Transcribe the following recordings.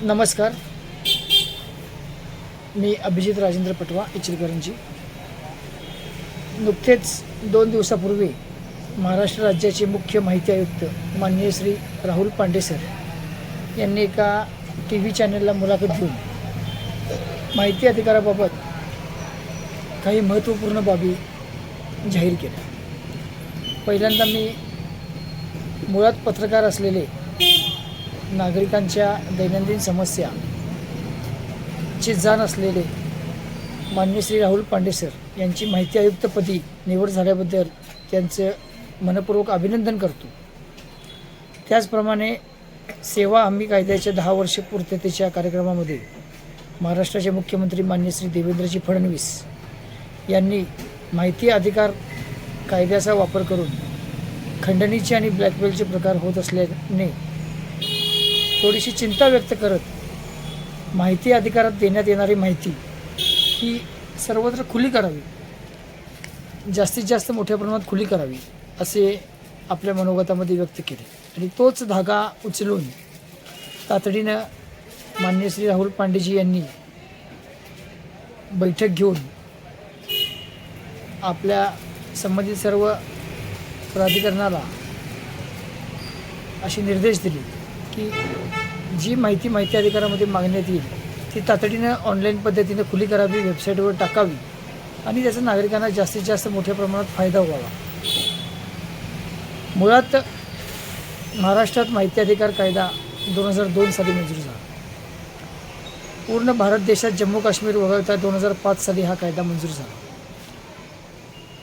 नमस्कार. मी अभिजित राजेंद्र पटवा, इचलकरंजी. नुकतेच 2 दिवसापूर्वी महाराष्ट्र राज्याचे मुख्य माहिती आयुक्त माननीय श्री राहुल पांडे सर यांनी एका TV चॅनलला मुलाखत देऊन माहिती अधिकाराबाबत काही महत्त्वपूर्ण बाबी जाहीर केल्या. पहिल्यांदा मी मुळात पत्रकार असलेले नागरिकांच्या दैनंदिन समस्या ची जाण असलेले माननीय श्री राहुल पांडे सर यांची माहिती आयुक्तपदी निवड झाल्याबद्दल त्यांचं मनपूर्वक अभिनंदन करतो. त्याचप्रमाणे सेवा हमी कायद्याच्या 10 वर्ष पूर्ततेच्या कार्यक्रमामध्ये महाराष्ट्राचे मुख्यमंत्री माननीय श्री देवेंद्रजी फडणवीस यांनी माहिती अधिकार कायद्याचा वापर करून खंडणीचे आणि ब्लॅकमेलचे प्रकार होत असल्याने थोडीशी चिंता व्यक्त करत माहिती अधिकारात देण्यात येणारी माहिती ही सर्वत्र खुली करावी, जास्तीत जास्त मोठ्या प्रमाणात खुली करावी असे आपल्या मनोगतामध्ये व्यक्त केले. आणि तोच धागा उचलून तातडीनं माननीय श्री राहुल पांडेजी यांनी बैठक घेऊन आपल्या संबंधित सर्व प्राधिकरणाला असे निर्देश दिले की जी माहिती अधिकारामध्ये मागण्यात येईल ती तातडीनं ऑनलाईन पद्धतीने खुली करावी, वेबसाईटवर टाकावी आणि त्याचा नागरिकांना जास्तीत जास्त मोठ्या प्रमाणात फायदा व्हावा. मुळात महाराष्ट्रात माहिती अधिकार कायदा 2002 साली मंजूर झाला. पूर्ण भारत देशात जम्मू काश्मीर वगळता 2005 साली हा कायदा मंजूर झाला.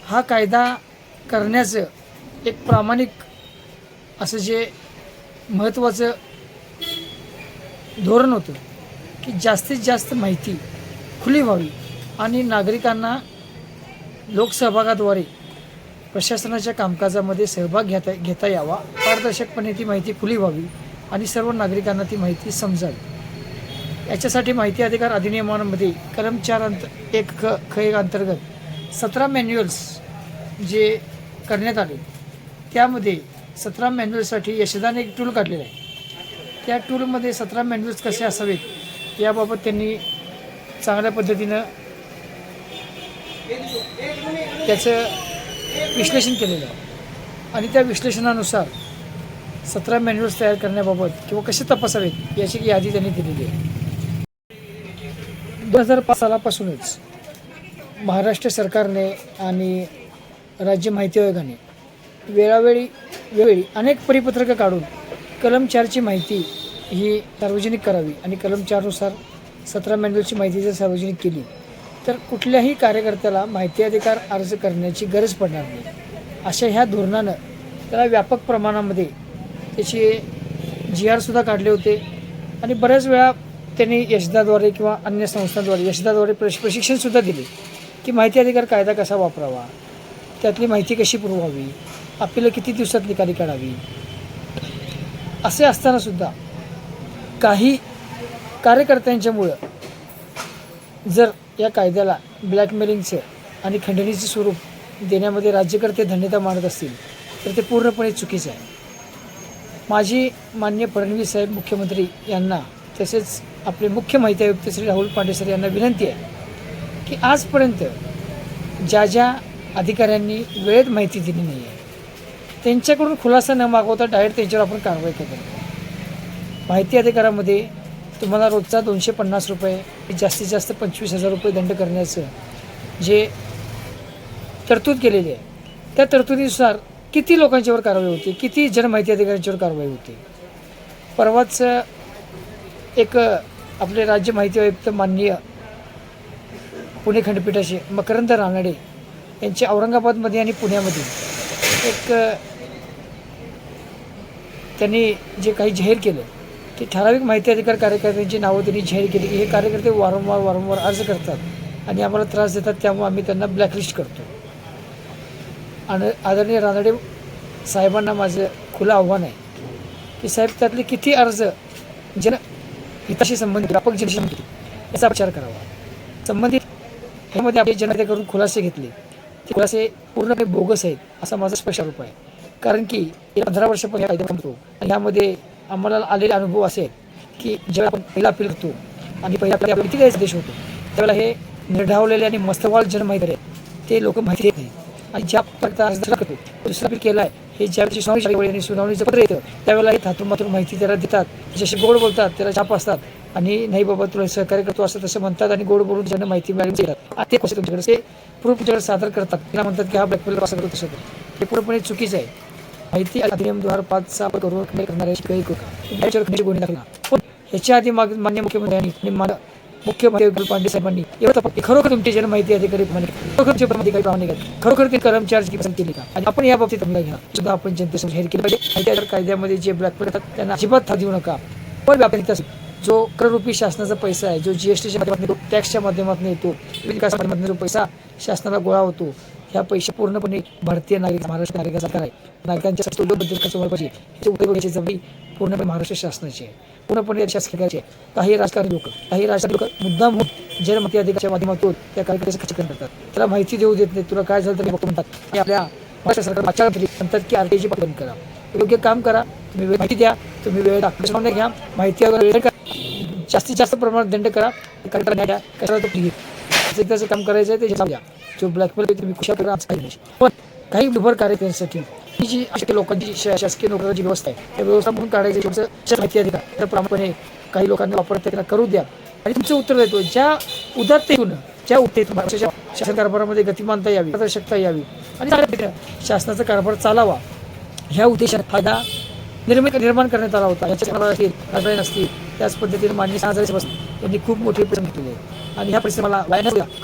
हा कायदा करण्याचं एक प्रामाणिक असं जे महत्त्वाचं धोरण होतं की जास्तीत जास्त माहिती खुली व्हावी आणि नागरिकांना लोकसहभागाद्वारे प्रशासनाच्या कामकाजामध्ये सहभाग घेता यावा, पारदर्शकपणे ती माहिती खुली व्हावी आणि सर्व नागरिकांना ती माहिती समजावी. याच्यासाठी माहिती अधिकार अधिनियमामध्ये कलम 4(1) अंतर्गत 17 मॅन्युअल्स जे करण्यात आले त्यामध्ये 17 मॅन्युअल्ससाठी यशदाने एक टूल काढलेलं आहे. त्या टूलमध्ये 17 मॅन्युअल्स कसे असावेत याबाबत त्यांनी चांगल्या पद्धतीनं त्याचं विश्लेषण केलेलं आहे आणि त्या विश्लेषणानुसार 17 मॅन्युअल्स तयार करण्याबाबत किंवा कसे तपासावेत याची यादी त्यांनी दिलेली आहे. 2005 सालापासूनच महाराष्ट्र सरकारने आणि राज्य माहिती आयोगाने वेळोवेळी अनेक परिपत्रकं काढून कलम 4ची माहिती ही सार्वजनिक करावी आणि कलम 4नुसार 17 मॅन्युअलची माहिती जर सार्वजनिक केली तर कुठल्याही कार्यकर्त्याला माहिती अधिकार अर्ज करण्याची गरज पडणार नाही. अशा ह्या धोरणानं त्याला व्यापक प्रमाणामध्ये त्याचे GR सुद्धा काढले होते आणि बऱ्याच वेळा त्यांनी यशदाद्वारे किंवा अन्य संस्थांद्वारे यशदाद्वारे प्रशिक्षणसुद्धा दिले की माहिती अधिकार कायदा कसा वापरावा, त्यातली माहिती कशी पुरवावी, आपल्याला किती दिवसात निकाली काढावी. असे असतानासुद्धा काही कार्यकर्त्यांच्यामुळं जर या कायद्याला ब्लॅकमेलिंगचं आणि खंडणीचं स्वरूप देण्यामध्ये राज्यकर्ते धन्यता मानत असतील तर ते पूर्णपणे चुकीचं आहे. माझी माननीय फडणवीस साहेब मुख्यमंत्री यांना तसेच आपले मुख्य माहिती आयुक्त श्री राहुल पांडे सर यांना विनंती आहे की आजपर्यंत ज्या अधिकाऱ्यांनी वेळेत माहिती दिली नाही आहे त्यांच्याकडून खुलासा न मागवता डायरेक्ट त्यांच्यावर आपण कारवाई करतो. माहिती अधिकारामध्ये तुम्हाला रोजचा 250 रुपये जास्तीत जास्त 25,000 रुपये दंड करण्याचं जे तरतूद केलेली आहे त्या तरतुदीनुसार किती लोकांच्यावर कारवाई होती, किती जनमाहिती अधिकाऱ्यांच्यावर कारवाई होती. परवाच एक आपले राज्य माहिती आयुक्त माननीय पुणे खंडपीठाचे मकरंद रानडे यांचे औरंगाबादमध्ये आणि पुण्यामध्ये एक त्यांनी जे काही जाहीर केलं की ठराविक माहिती अधिकार कार्यकर्त्यांची नावं त्यांनी जाहीर केली की हे कार्यकर्ते वारंवार अर्ज करतात आणि आम्हाला त्रास देतात, त्यामुळे आम्ही त्यांना ब्लॅकलिस्ट करतो. आणि आदरणीय रानडे साहेबांना माझं खुलं आव्हान आहे की साहेब त्यातले किती अर्ज हिताशी संबंधित व्यापक जनशक्ती याचा विचार करावा. संबंधित ह्यामध्ये आपले जनते करून खुलासे घेतले ते खुलासे पूर्णपणे बोगस आहेत असा माझा स्पष्ट आरोप आहे. कारण की 15 वर्षापूर्वी कायदा बनतो आणि यामध्ये आम्हाला आलेले अनुभव असे की जेव्हा आपण पहिला अपील करतो आणि पहिला आपल्याला किती द्यायचा देश होतो त्यावेळेला हे निर्ढावलेले आणि मस्तवाल जन माहिती आहे ते लोक माहिती देत नाही आणि ज्या प्रकारे करतो दुसरा अपील केला आहे हे ज्यावेळी सुनावणी आणि सुनावणीचं पत्र येतं त्यावेळेला हे थातून मातून माहिती त्याला देतात त्याच्याशी गोड बोलतात त्याला छाप असतात आणि नाही बाबा तुला सहकार्य करतो असं तसं म्हणतात आणि गोड बोलून ज्यांना माहिती मिळाली देतात ते कसं तुमच्याकडे ते प्रूफ तुमच्याकडे सादर करतात त्याला म्हणतात की हा ब्लॅकमेल असं करतो तसं करतो हे पूर्णपणे चुकीचं आहे माहिती अधिनियम 2005चा करून करणारे काही गुन्हे दाखल पण ह्याच्या आधी मान्य मुख्यमंत्र्यांनी मुख्यमंत्री पांडे साहेबांनी एवढं खरोखर तुमचे जन माहिती अधिकारी खरोखर अधिकारी प्रमाणे खरोखर ते कर्मचारी पसंत केली का आणि आपण या बाबतीत घ्या सुद्धा आपण जनतेसमोर जाहीर केली पाहिजे कायद्यामध्ये जे ब्लॅकमेल करतात त्यांना अजिबात थाप देऊ नका पण व्यापारी जो कररूपी शासनाचा पैसा आहे जो जीएसटीच्या माध्यमातून येतो टॅक्सच्या माध्यमातून येतो विकासाच्या माध्यमातून जो पैसा शासनाला गोळा होतो ह्या पैसे पूर्णपणे भारतीय नागरिक महाराष्ट्र नागरिकाचा सरकार आहे नागरिकांच्या उद्योगबद्दल खर्च व्हायला पाहिजे त्याची उद्योगाची जबाबदारी पूर्णपणे महाराष्ट्र शासनाची आहे पूर्णपणे शासकीय काही राजकारणी लोक मुद्दाम जनमती अधिकाराच्या माध्यमातून त्या कार्यक्रमाचे खच्चीकरण करतात त्याला माहिती देऊ देत नाही तुला काय झालं तरी बघतो म्हणतात आणि आपल्या महाराष्ट्र सरकार आचारतरी म्हणतात की आरटीआयची पालन करा योग्य काम करा तुम्ही माहिती द्या तुम्ही वेळ दाखवून घ्या माहिती वगैरे जास्तीत जास्त प्रमाणात दंड करा कशाला तो प्लीज त्याचं काम करायचं आहे ते द्या जो ब्लॅकमेल तुम्ही कुशा करा काही नाही पण काही उभर कार्यक्रमासाठी ही जी अशा लोकांची शासकीय नोकरीची व्यवस्था आहे त्या व्यवस्था म्हणून काढायची तुमचं माहिती अधिकार त्याप्रमाणे काही लोकांना वापरता त्यांना करू द्या आणि तुमचं उत्तर देतो ज्या उदात्तेतून ज्या उत्तेतून शासन कारभारामध्ये गतिमानता यावी पारदर्शकता यावी आणि शासनाचा कारभार चालावा ह्या उद्देशाने फायदा निर्माण करण्यात आला होता याच्या राजवाई असतील त्याच पद्धतीने माननीय यांनी खूप मोठी परिश्रम घेतलेले आहे आणि ह्या परिश्रमाला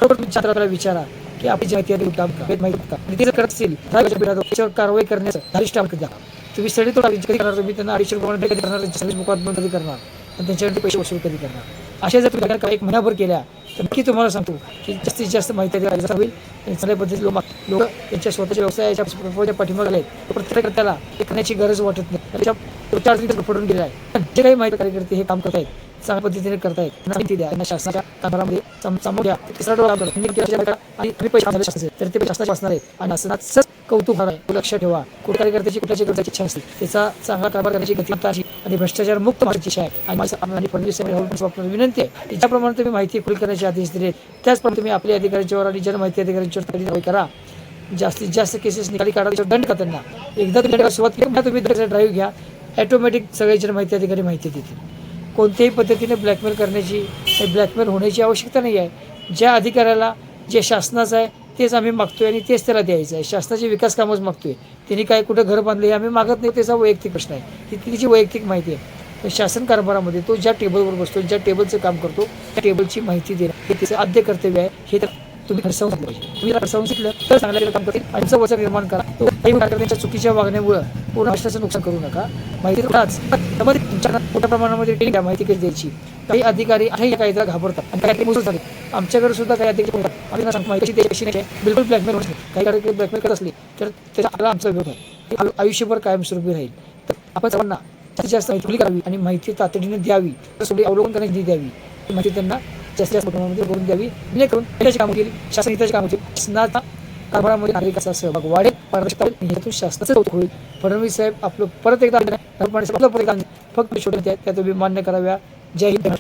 खरोखर तुम्ही छात्राला विचारा की आपली जी माहिती काम माहिती आणि ते जर करत असेल त्याच्यावर कारवाई करण्याचं धारिष्ट द्या तुम्ही स्टडी तो कधी करणार तुम्ही त्यांना 250 रुपये कधी करणार सर्व्हिस मुकादमा कधी करणार आणि त्यांच्यावरती पैसे वसूल कधी करणार अशा जर तुम्ही एक महिनाभर केल्या तर नक्की तुम्हाला सांगतो की जास्तीत जास्त माहिती होईल आणि चांगल्या पद्धतीने लोक त्यांच्या स्वतःच्या व्यवसायाच्या पाठीमागे आहेत प्रत्येकाला हे करण्याची गरज वाटत नाही त्याच्या पडून गेला आहे जे काही माहिती कार्यकर्ते हे काम करत आहेत चांगल्या पद्धतीने करतायत माहिती द्या त्यांना शासनाच्या कारभारामध्ये सामोर घ्या तिसरा डोळा आणि तुम्ही पैसे तर ते शासनाचे असणार आहेत आणि शासनाचं कौतुक आहे लक्ष ठेवा कुठे कार्यकर्त्याची कुठल्याची गरजाची इच्छा असते त्याचा चांगला कारभार करण्याची गतिमत्ताची आणि भ्रष्टाचार मुक्त माहिती इच्छा आहे आणि फडणवीस विनंती आहे की ज्याप्रमाणे तुम्ही माहिती खुली करण्याचे आदेश दिले त्याचप्रमाणे तुम्ही आपल्या अधिकाऱ्यांच्यावर आणि जनमाहिती अधिकाऱ्यांच्यावर कारवाई करा जास्तीत जास्त केसेस निकाली काढा त्याच्यावर दंड का त्यांना एकदा तुम्ही सुरुवात केली तुम्ही ड्राईव्ह घ्या ॲटोमॅटिक सगळे जनमाहिती अधिकारी माहिती देतील कोणत्याही पद्धतीने ब्लॅकमेल करण्याची ब्लॅकमेल होण्याची आवश्यकता नाही आहे ज्या अधिकाऱ्याला जे शासनाचं आहे तेच आम्ही मागतोय आणि तेच त्याला द्यायचं आहे शासनाचे विकास कामच मागतोय त्यांनी काय कुठं घर बांधले हे आम्ही मागत नाही त्याचा वैयक्तिक प्रश्न आहे ही तिची वैयक्तिक माहिती आहे शासन कारभारामध्ये तो ज्या टेबलवर बसतो ज्या टेबलचं काम करतो त्या टेबलची माहिती देणं हे त्याचं आद्य कर्तव्य आहे हे तर तुम्ही खडसावून सांगलं पाहिजे तुम्ही खडसावून शिकलं तर चांगल्या काम करतील आणि वचन निर्माण करा तो काही कार्यकर्त्यांच्या चुकीच्या वागण्यामुळं पूर्ण राष्ट्राचं नुकसान करू नका माहिती तुमच्या मोठ्या प्रमाणामध्ये ट्रेनिंग माहिती कशी द्यायची काही अधिकारी आहे या कायद्याला घाबरतात आणि काही मुसळ झाले आमच्याकडे सुद्धा काही अधिकारी आम्ही सांगतो माहिती द्यायची नाही बिलकुल ब्लॅकमेल होत नाही काही कार्यकर्ते ब्लॅकमेल करत असले तर त्याचा आपला आमचा विरोध आहे आयुष्यभर कायमस्वरूपी राहील तर आपण सर्वांना जास्तीत जास्त माहिती करावी आणि माहिती तातडीने द्यावी तर सोडली अवलोकन करण्याची द्यावी माहिती त्यांना जास्तीत जास्त प्रमाणामध्ये करून द्यावी जेणेकरून त्याची कामं केली शासन हिताची कामं केली शासनाचा कारभारामध्ये नागरिकाचा सहभाग वाढेल पारदर्शकता यातून शासनाचं कौतुक होईल फडणवीस साहेब आपलं परत एकदा फक्त छोटे त्या तुम्ही मान्य कराव्या जय हिंद